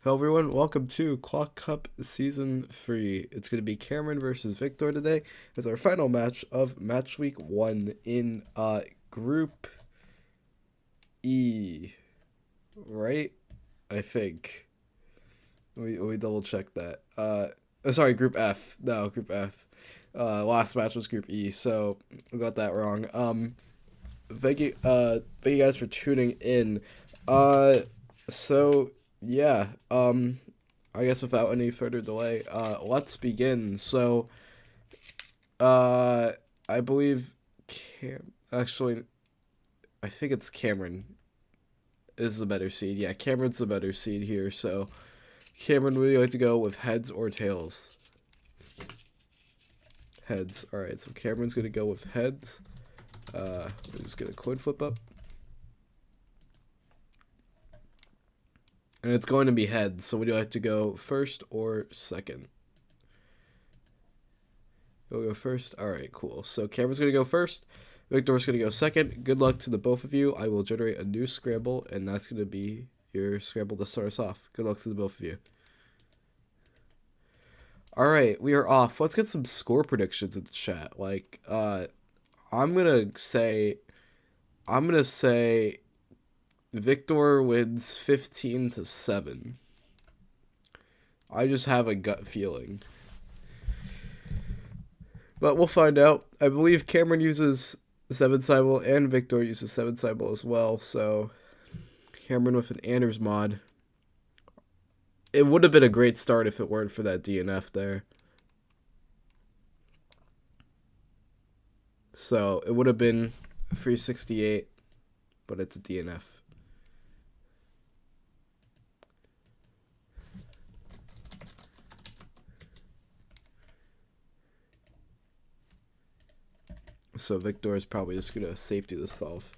Hello everyone, welcome to Clock Cup Season 3. It's going to be Cameron versus Victor today as our final match of Match Week 1 in Group E, right? I think. Let me double check that. Sorry, Group F. No, Group F. Last match was Group E, so I got that wrong. Thank you guys for tuning in. So yeah, I guess without any further delay, let's begin. So, uh, I believe actually, I think it's Cameron is the better seed. Yeah, Cameron's the better seed here. So, Cameron, would you like to go with heads or tails? Heads. All right. So Cameron's gonna go with heads. We're just gonna coin flip up. And it's going to be heads, so would you like to go first or second? You'll go first? Alright, cool. So Cameron's going to go first. Victor's going to go second. Good luck to the both of you. I will generate a new scramble, and that's going to be your scramble to start us off. Good luck to the both of you. Alright, we are off. Let's get some score predictions in the chat. I'm going to say Victor wins 15-7. I just have a gut feeling. But we'll find out. I believe Cameron uses 7 Sybil and Victor uses 7 Sybil as well, so Cameron with an Anders mod. It would have been a great start if it weren't for that DNF there. So it would have been 368, but it's a DNF. So Victor is probably just going to safety this off.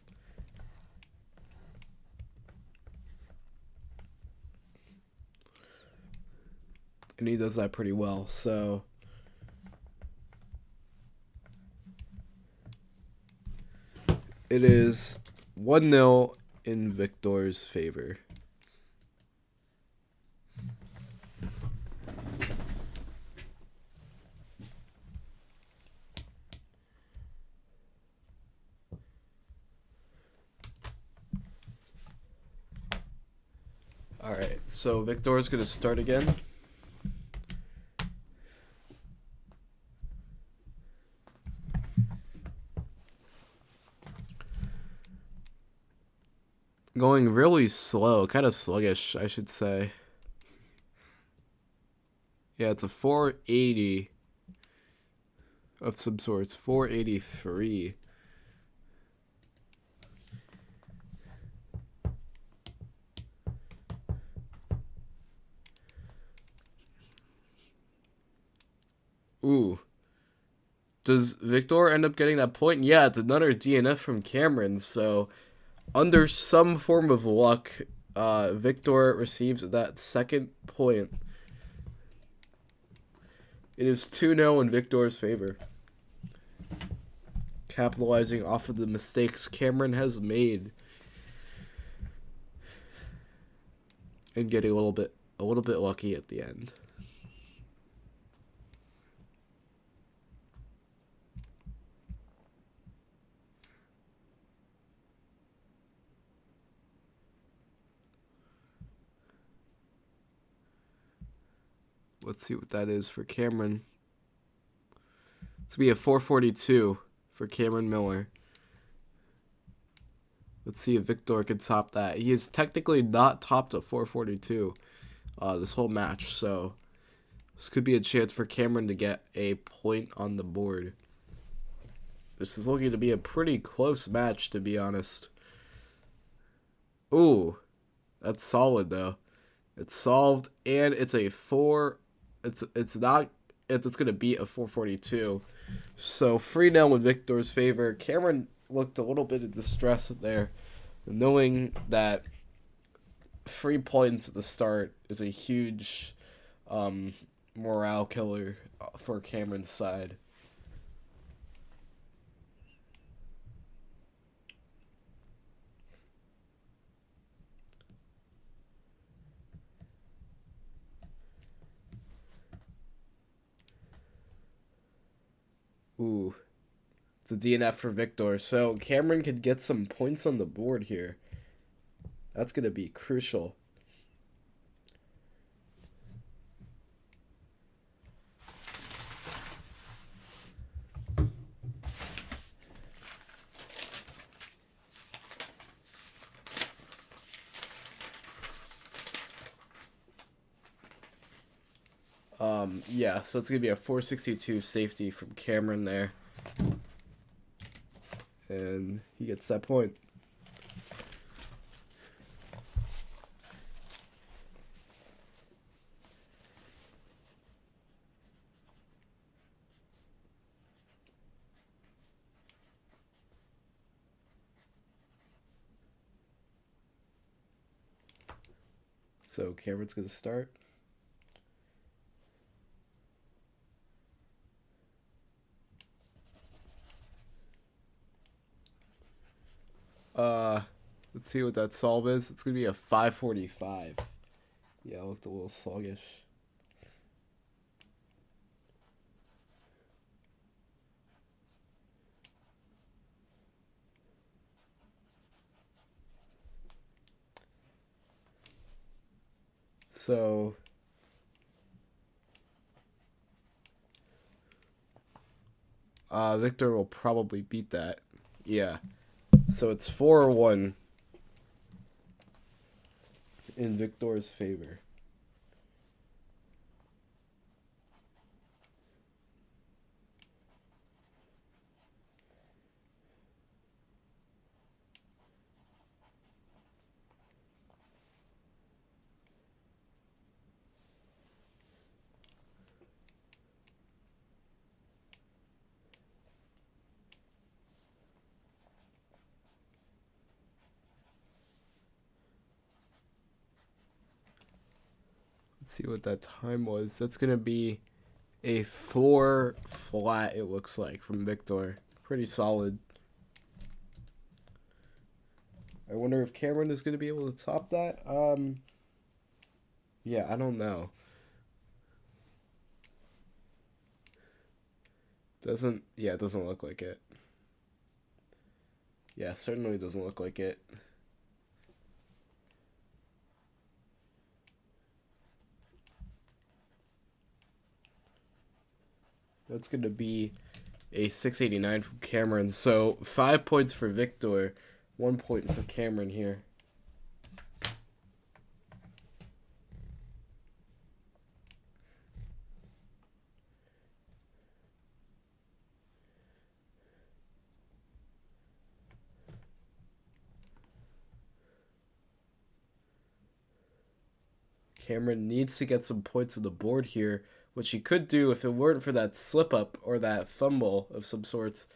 And he does that pretty well, so it is 1-0 in Victor's favor. Alright, so Victor's going to start again. Going really slow, kind of sluggish, I should say. Yeah, it's a 480 of some sorts, 483. Ooh. Does Victor end up getting that point? Yeah, it's another DNF from Cameron, so under some form of luck, Victor receives that second point. It is 2-0 in Victor's favor. Capitalizing off of the mistakes Cameron has made. And getting a little bit lucky at the end. Let's see what that is for Cameron. It's going to be a 442 for Cameron Miller. Let's see if Victor can top that. He is technically not topped at 442 this whole match, so this could be a chance for Cameron to get a point on the board. This is looking to be a pretty close match, to be honest. Ooh, that's solid though. It's solved, and it's a 4. It's gonna beat a 442. So 3-0 in Victor's favor. Cameron looked a little bit of distress there, knowing that 3 points at the start is a huge morale killer for Cameron's side. Ooh. It's a DNF for Victor. So Cameron could get some points on the board here. That's going to be crucial. Yeah, so it's going to be a 462 safety from Cameron there. And he gets that point. So Cameron's going to start. Let's see what that solve is. It's going to be a 545. Yeah, it looked a little sluggish. So Victor will probably beat that. Yeah. So it's 4-1 in Victor's favor. Let's see what that time was. That's going to be a 4 flat, it looks like, from Victor. Pretty solid. I wonder if Cameron is going to be able to top that. Yeah, I don't know. It doesn't look like it. Yeah, certainly doesn't look like it. That's going to be a 689 from Cameron. So 5 points for Victor, 1 point for Cameron here. Cameron needs to get some points on the board here, which he could do if it weren't for that slip-up or that fumble of some sorts.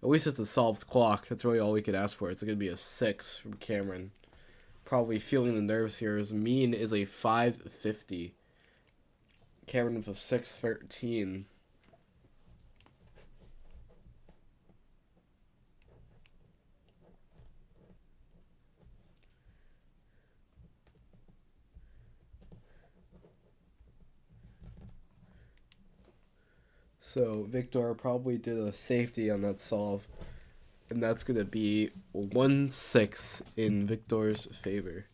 At least it's a solved clock. That's really all we could ask for. It's going to be a 6 from Cameron. Probably feeling the nerves here. His mean is a 550. Cameron with a 613. So Victor probably did a safety on that solve. And that's going to be 1-6 in Victor's favor.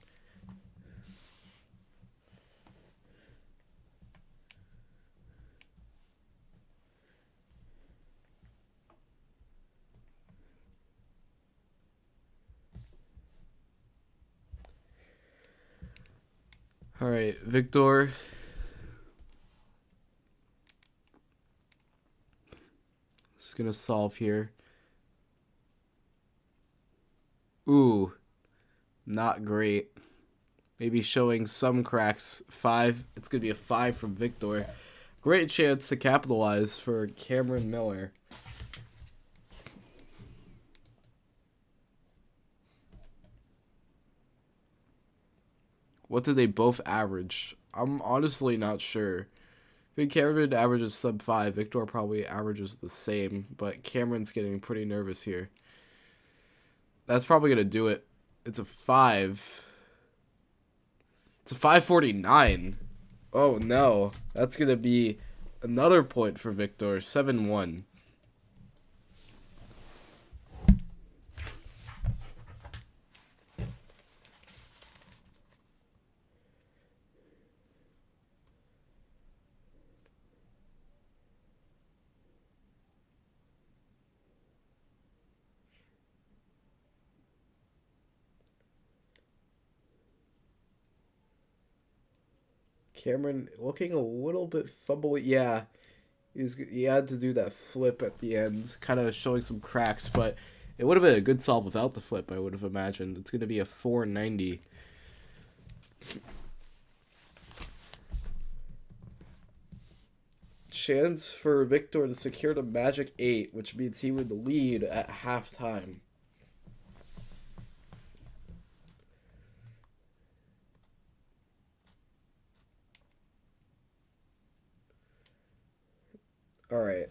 All right, Victor. Just going to solve here. Ooh, not great. Maybe showing some cracks. 5. It's going to be a 5 from Victor. Great chance to capitalize for Cameron Miller. What did they both average? I'm honestly not sure. I think Cameron averages sub 5. Victor probably averages the same, but Cameron's getting pretty nervous here. That's probably going to do it. It's a 5. It's a 549. Oh, no. That's going to be another point for Victor. 7-1. Cameron looking a little bit fumbly. Yeah, he had to do that flip at the end, kind of showing some cracks, but it would have been a good solve without the flip, I would have imagined. It's going to be a 490. Chance for Victor to secure the magic 8, which means he would lead at halftime. Alright.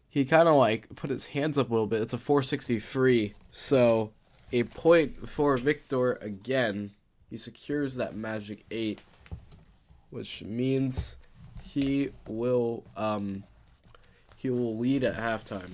He kind of like put his hands up a little bit. It's a 463. So a point for Victor again. He secures that magic 8, which means he will lead at halftime.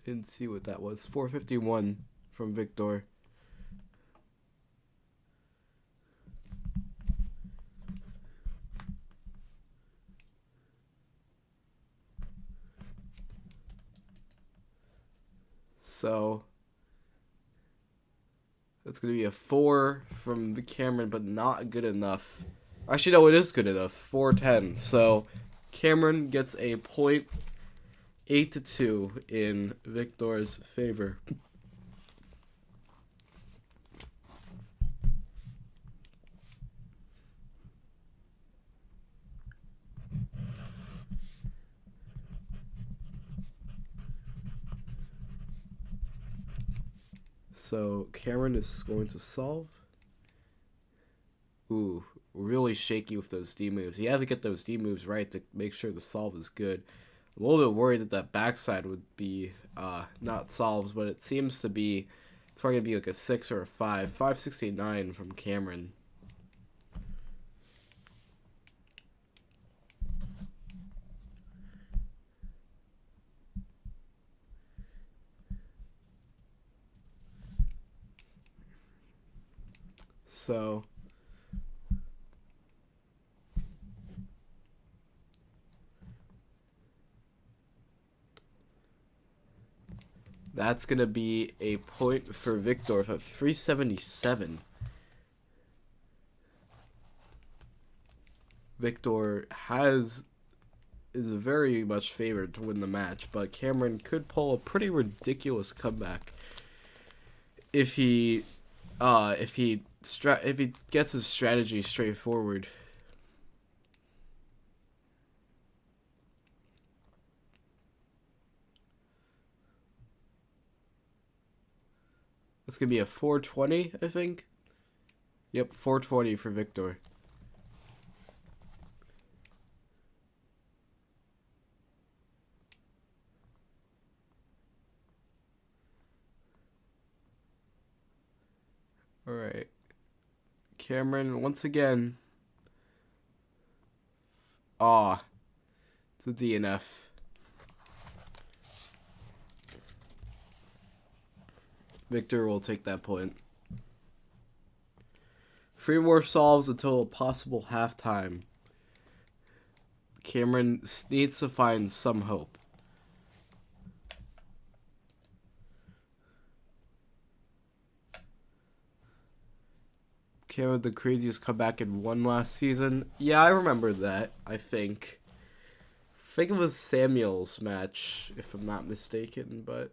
Didn't see what that was. 451 from Victor. So that's going to be a 4 from Cameron, but not good enough. Actually, no, it is good enough. 410. So Cameron gets a point, 8-2 in Victor's favor. So Cameron is going to solve. Ooh, really shaky with those D moves. You have to get those D moves right to make sure the solve is good. I'm a little bit worried that that backside would be not solved, but it seems to be. It's probably going to be like a 6 or a 5. 569 from Cameron. So that's going to be a point for Victor at 377. Victor is very much favored to win the match, but Cameron could pull a pretty ridiculous comeback if he gets his strategy straightforward. That's gonna be a 420, I think. Yep, 420 for Victor. Alright. Cameron, once again. It's a DNF. Victor will take that point. 3 more solves until a possible halftime. Cameron needs to find some hope. Cameron, the craziest comeback in one last season. Yeah, I remember that, I think. I think it was Samuel's match, if I'm not mistaken, but...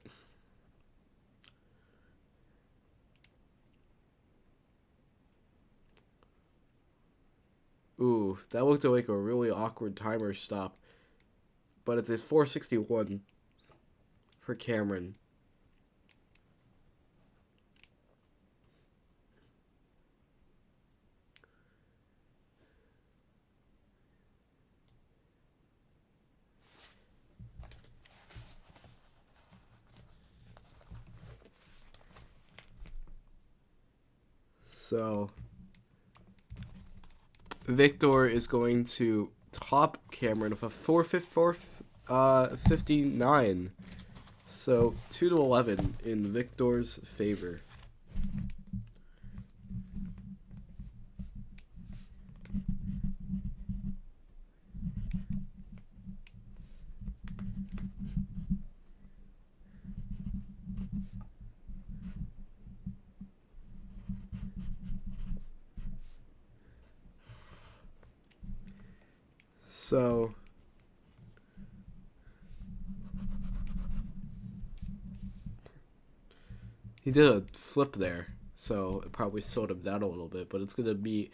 Ooh, that looked like a really awkward timer stop. But it's a 461 for Cameron. So Victor is going to top Cameron with a 459. So 2-11 in Victor's favor. So he did a flip there, so it probably slowed him down a little bit, but it's going to be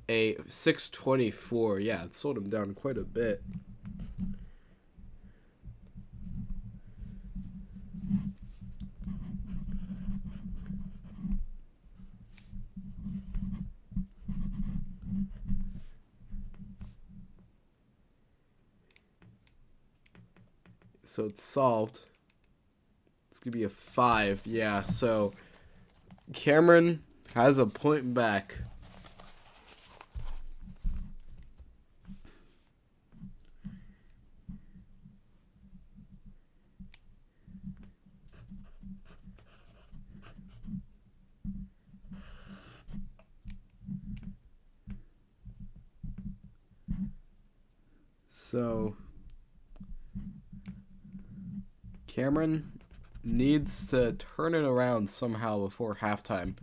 a 624. Yeah, it slowed him down quite a bit. So it's solved. It's going to be a 5. Yeah, so Cameron has a point back. So Cameron needs to turn it around somehow before halftime.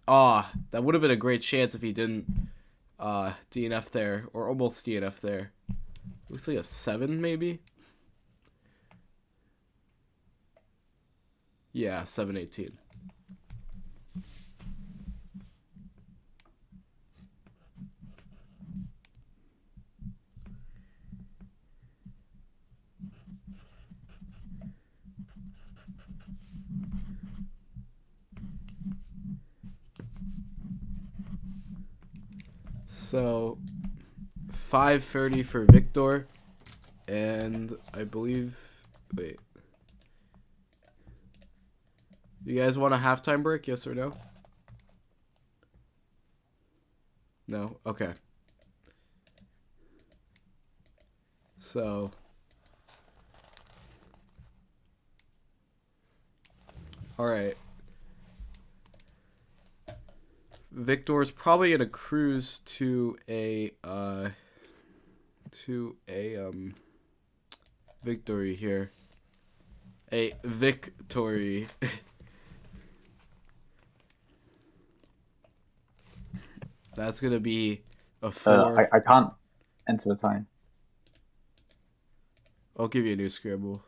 That would have been a great chance if he didn't DNF there, or almost DNF there. Looks like a 7 maybe? Yeah, 7-18. So 5:30 for Victor, and I believe. Wait. You guys want a halftime break? Yes or no? No? Okay. So. Alright. Victor's probably gonna cruise to a victory here. A victory. That's gonna be a 4. I can't enter the time. I'll give you a new scramble.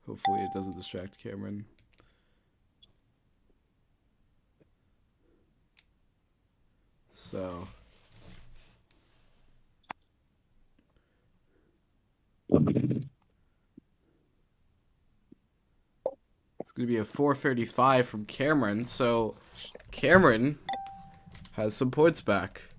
Hopefully it doesn't distract Cameron. So it's gonna be a 4:35 from Cameron. So Cameron has some points back.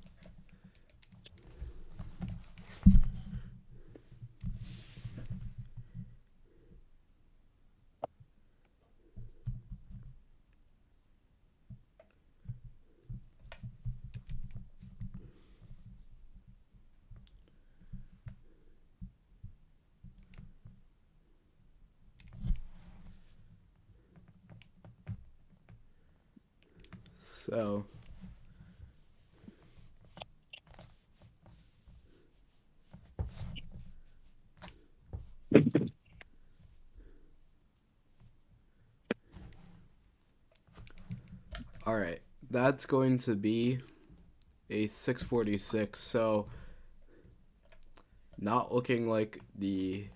So all right, that's going to be a 646. So not looking like the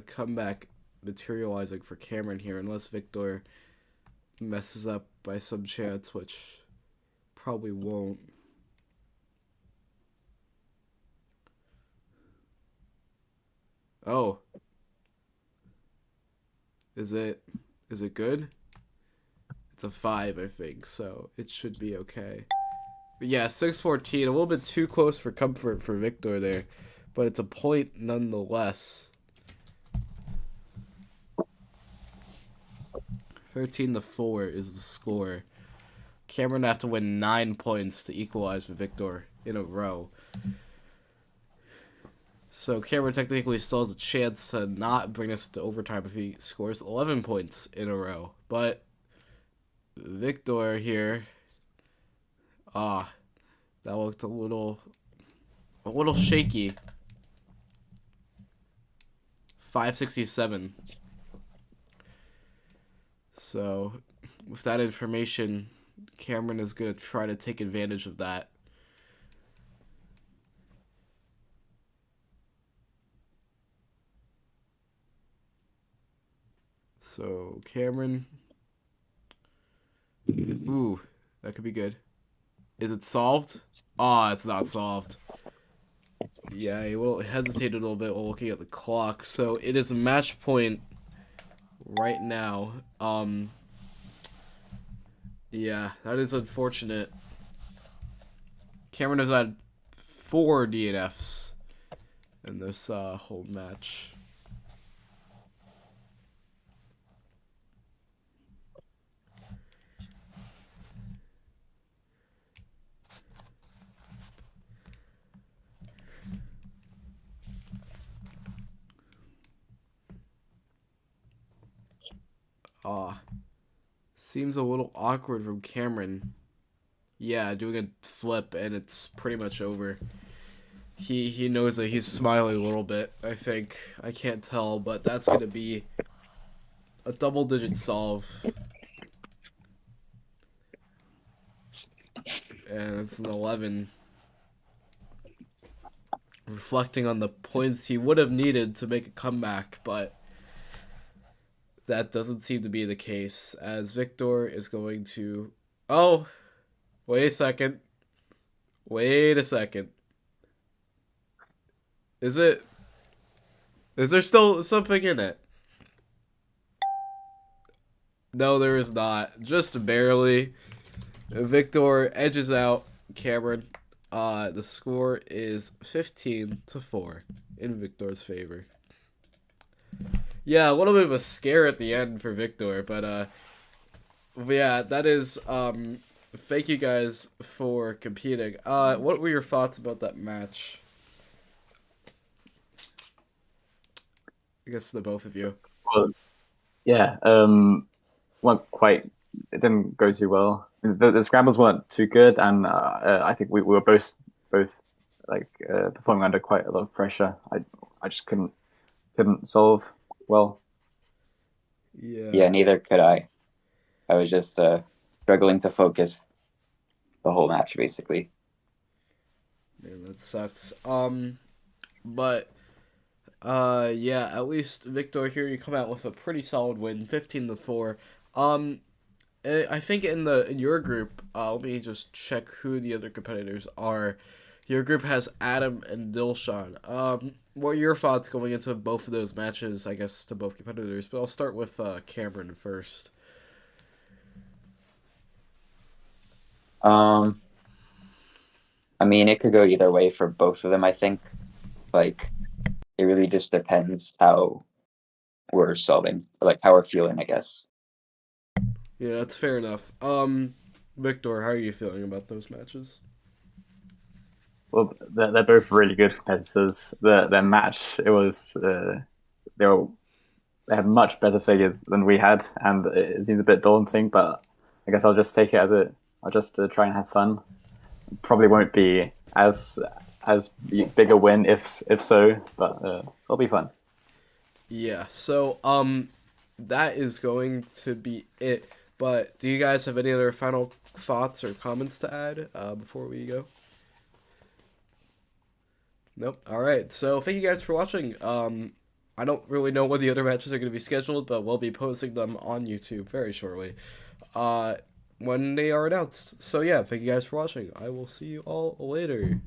comeback materializing for Cameron here, unless Victor messes up by some chance, which probably won't. Oh. Is it good? It's a 5, I think, so it should be okay. But yeah, 614, a little bit too close for comfort for Victor there, but it's a point nonetheless. 13-4 is the score. Cameron have to win 9 points to equalize with Victor in a row. So Cameron technically still has a chance to not bring us to overtime if he scores 11 points in a row. But Victor here, that looked a little shaky. 567. So with that information, Cameron is going to try to take advantage of that. So Cameron, ooh, that could be good. Is it solved? It's not solved. Yeah, he hesitated a little bit while looking at the clock. So it is a match point right now. Yeah, that is unfortunate. Cameron has had 4 DNFs in this whole match. Seems a little awkward from Cameron. Yeah, doing a flip and it's pretty much over. He knows that he's smiling a little bit, I think. I can't tell, but that's going to be a double-digit solve. And it's an 11. Reflecting on the points he would have needed to make a comeback, but that doesn't seem to be the case, as Victor is going to... Oh! Wait a second. Wait a second. Is there still something in it? No, there is not. Just barely. Victor edges out Cameron. The score is 15-4 in Victor's favor. Yeah, a little bit of a scare at the end for Victor, but yeah, that is thank you guys for competing. What were your thoughts about that match? I guess the both of you. Well, yeah, it didn't go too well. The scrambles weren't too good, and I think we were both like performing under quite a lot of pressure. I just couldn't solve well. Yeah, neither could I. I was just struggling to focus the whole match, basically. Man, that sucks. But yeah, at least Victor here, you come out with a pretty solid win, 15-4. I think in your group, let me just check who the other competitors are. Your group has Adam and Dilshan. What are your thoughts going into both of those matches, I guess, to both competitors? But I'll start with Cameron first. I mean, it could go either way for both of them, I think. Like, it really just depends how we're solving, like how we're feeling, I guess. Yeah, that's fair enough. Victor, how are you feeling about those matches? Well, they're both really good competitors. Their match, it was they had much better figures than we had, and it seems a bit daunting. But I guess I'll just take it as I'll just try and have fun. Probably won't be as big a win if so, but it'll be fun. Yeah. So that is going to be it. But do you guys have any other final thoughts or comments to add before we go? Nope. All right. So thank you guys for watching. I don't really know when the other matches are going to be scheduled, but we'll be posting them on YouTube very shortly when they are announced. So yeah, thank you guys for watching. I will see you all later.